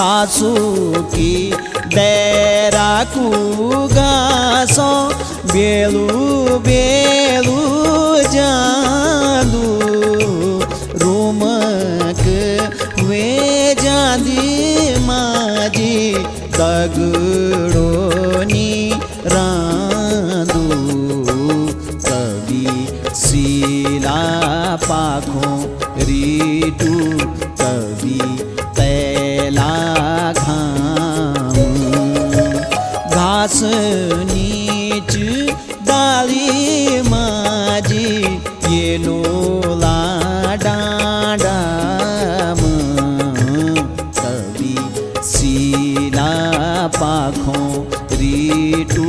सासुकी डेराकू गासो बेलू बेलू जालू रूमक वे जादी माजी दगड़ोनी रांदू कवि शीला पाखों रीटू कवि तैला घाम घास नीच डाली माजी ये लोला डांडाम कवि शीला पाखों रीटू